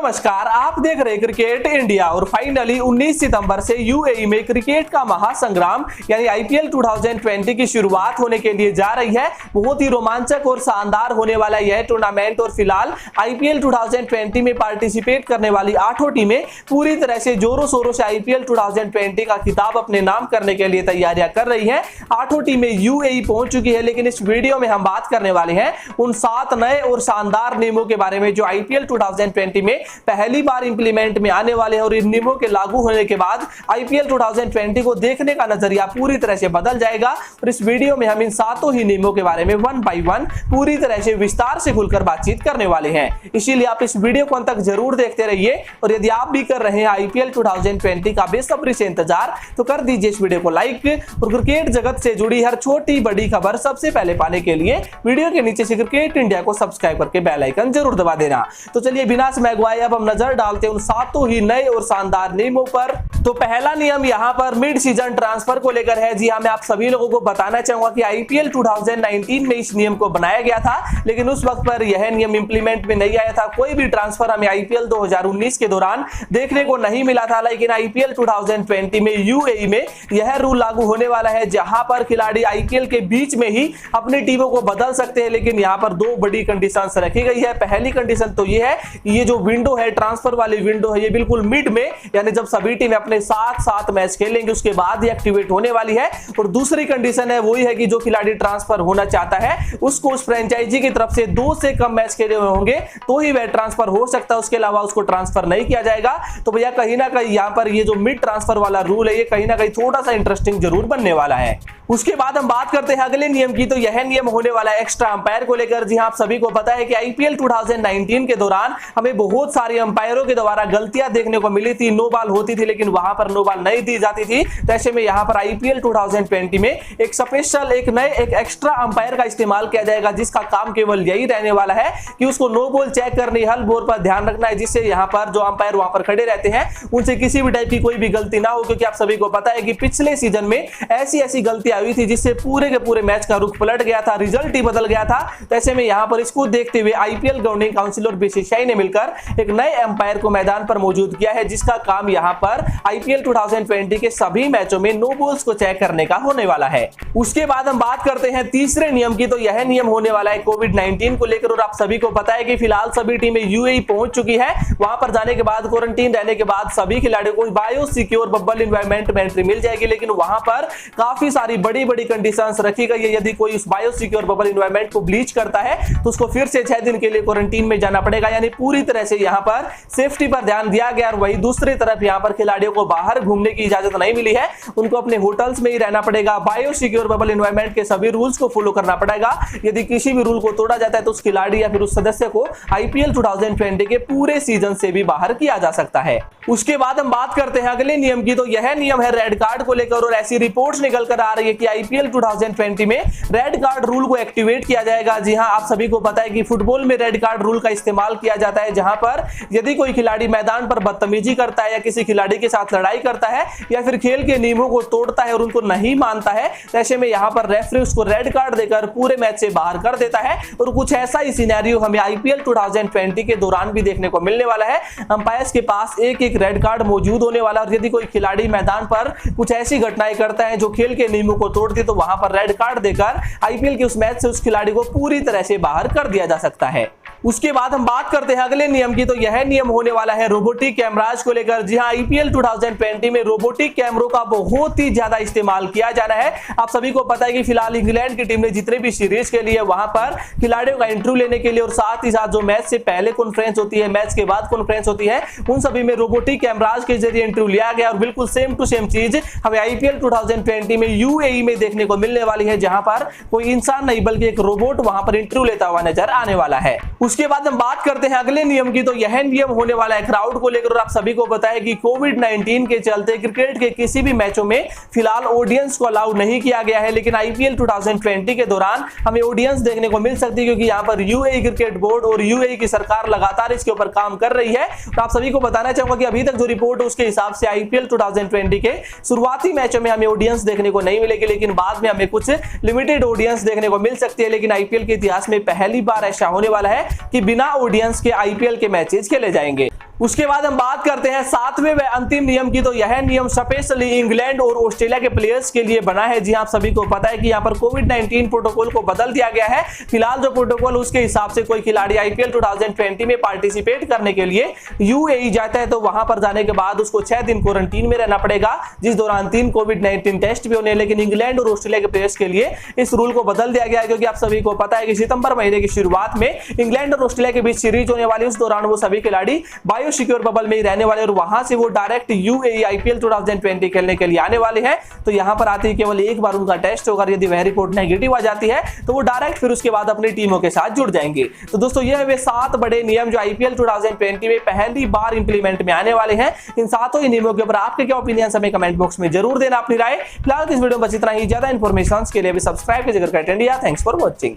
नमस्कार, आप देख रहे क्रिकेट इंडिया। और फाइनली 19 सितंबर से यूएई में क्रिकेट का महासंग्राम यानी आईपीएल 2020 की शुरुआत होने के लिए जा रही है। बहुत ही रोमांचक और शानदार होने वाला यह टूर्नामेंट और फिलहाल आईपीएल 2020 में पार्टिसिपेट करने वाली 8 टीमें पूरी तरह से जोरों शोरों से आईपीएल 2020 का खिताब अपने नाम करने के लिए तैयारियां कर रही है। 8 टीमें यूएई पहुंच चुकी है, लेकिन इस वीडियो में हम बात करने वाले हैं उन 7 नए और शानदार नियमों के बारे में जो आईपीएल 2020 में पहली बार इंप्लीमेंट में आने वाले हैं। और इन नियमों के लागू होने के बाद आईपीएल 2020 को देखने का नजरिया पूरी तरह से बदल जाएगा। और इस वीडियो में हम इन 7 ही नियमों के बारे में 1 बाय 1 पूरी तरह से विस्तार से खुलकर बातचीत करने वाले हैं। इसीलिए आप इस वीडियो को अंत तक जरूर देखते रहिए। और यदि आप भी कर रहे हैं आईपीएल 2020 का बेसब्री से इंतजार, तो कर दीजिए इस वीडियो को लाइक। और क्रिकेट जगत से जुड़ी हर छोटी बड़ी खबर सबसे पहले पाने के लिए वीडियो के नीचे से क्रिकेट इंडिया को सब्सक्राइब करके बेल आइकन जरूर दबा देना। तो चलिए बिना समय गवाए अब हम नजर डालते हैं उन 7 ही नए और शानदार नियमों पर। तो पहला नियम यहाँ पर मिड सीजन ट्रांसफर को लेकर है। जी हाँ, मैं आप सभी लोगों को बताना चाहूंगा कि आईपीएल 2019 में इस नियम को बनाया गया था, लेकिन उस वक्त पर यह नियम इंप्लीमेंट में नहीं आया था। कोई भी ट्रांसफर हमें आईपीएल 2019 के दौरान देखने को नहीं मिला था, लेकिन आईपीएल 2020 में यूएई में यह रूल लागू होने वाला है, जहां पर खिलाड़ी आईपीएल के बीच में ही अपनी टीमों को बदल सकते हैं। लेकिन यहाँ पर 2 बड़ी कंडीशंस रखी गई है। पहली कंडीशन तो ये है कि ये जो विंडो है, ट्रांसफर वाली विंडो है, ये बिल्कुल मिड में यानी जब सभी टीमें अपने साथ मैच खेलेंगे उसके बाद ही एक्टिवेट होने वाली है। और दूसरी कंडीशन है वही है कि जो खिलाड़ी ट्रांसफर होना चाहता है उसको उस फ्रेंचाइजी की तरफ से 2 से कम मैच खेले हुए होंगे तो ही वह ट्रांसफर हो सकता है, उसके अलावा उसको ट्रांसफर नहीं किया जाएगा। तो भैया कहीं ना कहीं यहाँ पर ये जो मिड ट्रांसफर वाला रूल है, ये कहीं ना कहीं थोड़ा सा इंटरेस्टिंग जरूर बनने वाला है। उसके बाद हम बात करते हैं अगले नियम की। तो यह नियम होने वाला है एक्स्ट्रा अंपायर को लेकर। जी हां, आप सभी को पता है कि आईपीएल 2019 के दौरान हमें बहुत सारी अंपायरों के द्वारा गलतियां देखने को मिली थी। नो बॉल होती थी, लेकिन वहां पर नो बॉल नहीं दी जाती थी। तो ऐसे में यहां पर आईपीएल 2020 में एक स्पेशल एक एक्स्ट्रा अंपायर का इस्तेमाल किया जाएगा, जिसका काम केवल यही रहने वाला है कि उसको नो बॉल चेक करनी, हल बोर पर ध्यान रखना है, जिससे यहां पर जो अंपायर वहां पर खड़े रहते हैं उनसे किसी भी टाइप की कोई भी गलती ना हो। क्योंकि आप सभी को पता है कि पिछले सीजन में ऐसी गलतियां हुई थी जिससे पूरे के पूरे मैच का रुख पलट गया था, रिजल्ट ही बदल गया था। तो ऐसे में यहां पर इसको देखते हुए आईपीएल गवर्निंग काउंसिल और बीसीसीआई ने मिलकर एक नए अंपायर को मैदान पर मौजूद किया है, जिसका काम यहां पर आईपीएल 2020 के सभी मैचों में नो बॉल्स को चेक करने का होने वाला है। उसके बाद हम बात करते हैं तीसरे नियम की। तो यह नियम होने वाला है कोविड-19 को लेकर। और आप सभी को पता है कि फिलहाल सभी टीमें यूएई पहुंच चुकी है। वहां पर जाने के बाद क्वारंटीन रहने के बाद सभी खिलाड़ियों को बायो सिक्योर बबल एनवायरनमेंट में एंट्री मिल जाएगी, लेकिन वहां पर काफी सारी बड़ी कंडीशंस रखी गई है। यदि कोई उस बायो सिक्योर बबल एनवायरनमेंट को ब्लीच करता है तो उसको फिर से 6 दिन के लिए क्वारंटीन में जाना पड़ेगा। यानी पूरी तरह से यहां पर सेफ्टी पर ध्यान दिया गया। और वही दूसरी तरफ यहां पर खिलाड़ियों को बाहर घूमने की इजाजत नहीं मिली है, उनको अपने होटल्स में ही रहना पड़ेगा। बायो सिक्योर बबल एनवायरनमेंट के सभी रूल्स को फॉलो करना पड़ेगा। यदि किसी भी रूल को तोड़ा जाता है तो उस खिलाड़ी या फिर उस सदस्य को आईपीएल 2020 के पूरे सीजन से भी बाहर किया जा सकता है। उसके बाद हम बात करते हैं अगले नियम की। तो यह नियम है रेड कार्ड को लेकर। और ऐसी रिपोर्ट्स निकल कर आ रही है कि आईपीएल 2020 में रेड कार्ड रूल को एक्टिवेट किया जाएगा। जी हां, आप सभी को पता है कि फुटबॉल में रेड कार्ड रूल का इस्तेमाल किया जाता है, जहां पर यदि कोई खिलाड़ी मैदान पर बदतमीजी करता है या किसी खिलाड़ी के साथ लड़ाई करता है या फिर खेल के नियमों को तोड़ता है और उनको नहीं मानता है, तो ऐसे में यहां पर रेफरी उसको रेड कार्ड देकर पूरे मैच से बाहर कर देता है। और कुछ ऐसा ही सिनेरियो हमें आईपीएल 2020 के दौरान भी देखने को मिलने वाला है। अंपायर्स के पास एक रेड कार्ड मौजूद होने वाला। और यदि कोई खिलाड़ी मैदान पर कुछ ऐसी घटनाएं करता है जो खेल के नियमों को तोड़ती है, तो वहां पर रेड कार्ड देकर आईपीएल के उस मैच से उस खिलाड़ी को पूरी तरह से बाहर कर दिया जा सकता है। उसके बाद हम बात करते हैं अगले नियम की। तो यह नियम होने वाला है रोबोटिक कैमराज को लेकर। जी हां, आईपीएल 2020 में रोबोटिक कैमरों का बहुत ही ज्यादा इस्तेमाल किया जाना है। आप सभी को पता है कि फिलहाल इंग्लैंड की टीम ने जितने भी सीरीज के लिए वहां पर खिलाड़ियों का इंटरव्यू लेने के लिए और साथ ही साथ जो मैच से पहले कॉन्फ्रेंस होती है, मैच के बाद कॉन्फ्रेंस होती है, उन सभी में रोबोटिक कैमराज के जरिए इंटरव्यू लिया गया। और बिल्कुल सेम टू सेम चीज हमें आईपीएल 2020 में यूएई में देखने को मिलने वाली है, जहां पर कोई इंसान नहीं बल्कि एक रोबोट वहां पर इंटरव्यू लेता हुआ नजर आने वाला है। उसके बाद हम बात करते हैं अगले नियम की। तो यह नियम होने वाला है क्राउड को लेकर। और आप सभी को पता है कि कोविड-19 के चलते क्रिकेट के किसी भी मैचों में फिलहाल ऑडियंस को अलाउ नहीं किया गया है, लेकिन आईपीएल 2020 के दौरान हमें ऑडियंस देखने को मिल सकती है, क्योंकि यहां पर यूएई क्रिकेट बोर्ड और यूएई की सरकार लगातार इसके ऊपर काम कर रही है। तो आप सभी को बताना चाहूंगा कि अभी तक जो रिपोर्ट है उसके हिसाब से आईपीएल 2020 के शुरुआती मैचों में हमें ऑडियंस देखने को नहीं मिलेगी, लेकिन बाद में हमें कुछ लिमिटेड ऑडियंस देखने को मिल सकती है। लेकिन आईपीएल के इतिहास में पहली बार ऐसा होने वाला है कि बिना ऑडियंस के आईपीएल के मैचेस खेले जाएंगे। उसके बाद हम बात करते हैं सातवें व अंतिम नियम की। तो यह नियम स्पेशली इंग्लैंड और ऑस्ट्रेलिया के प्लेयर्स के लिए बना है। जी आप सभी को पता है कि यहाँ पर कोविड-19 प्रोटोकॉल को बदल दिया गया है। फिलहाल जो प्रोटोकॉल उसके हिसाब से कोई खिलाड़ी आईपीएल 2020 में पार्टिसिपेट करने के लिए यूएई जाता है तो वहां पर जाने के बाद उसको 6 दिन क्वारंटीन में रहना पड़ेगा, जिस दौरान 3 कोविड-19 टेस्ट भी होने। लेकिन इंग्लैंड और ऑस्ट्रेलिया के प्लेयर्स के लिए इस रूल को बदल दिया गया है, क्योंकि आप सभी को पता है कि सितंबर महीने की शुरुआत में इंग्लैंड और ऑस्ट्रेलिया के बीच सीरीज होने वाली। उस दौरान वो सभी खिलाड़ी बायोसिक्योर बबल में रहने वाले और वहां से वो डायरेक्ट यूएई आईपीएल 2020 खेलने के लिए आने वाले हैं। तो यहां पर आते ही केवल एक बार उनका टेस्ट होगा, यदि वह रिपोर्ट नेगेटिव आ जाती है तो वो डायरेक्ट फिर उसके बाद अपनी टीमों के साथ जुड़ जाएंगे। तो दोस्तों यह वे 7 बड़े नियम जो आईपीएल 2020 में पहली बार इंप्लीमेंट में आने वाले हैं। इन सातों ही नियमों के ऊपर आपके क्या ओपिनियन हमें कमेंट बॉक्स में जरूर देना अपनी राय। फिलहाल इस वीडियो में बस इतना ही। ज्यादा इंफॉर्मेशन के लिए भी सब्सक्राइब कीजिएगा। India, thanks for watching.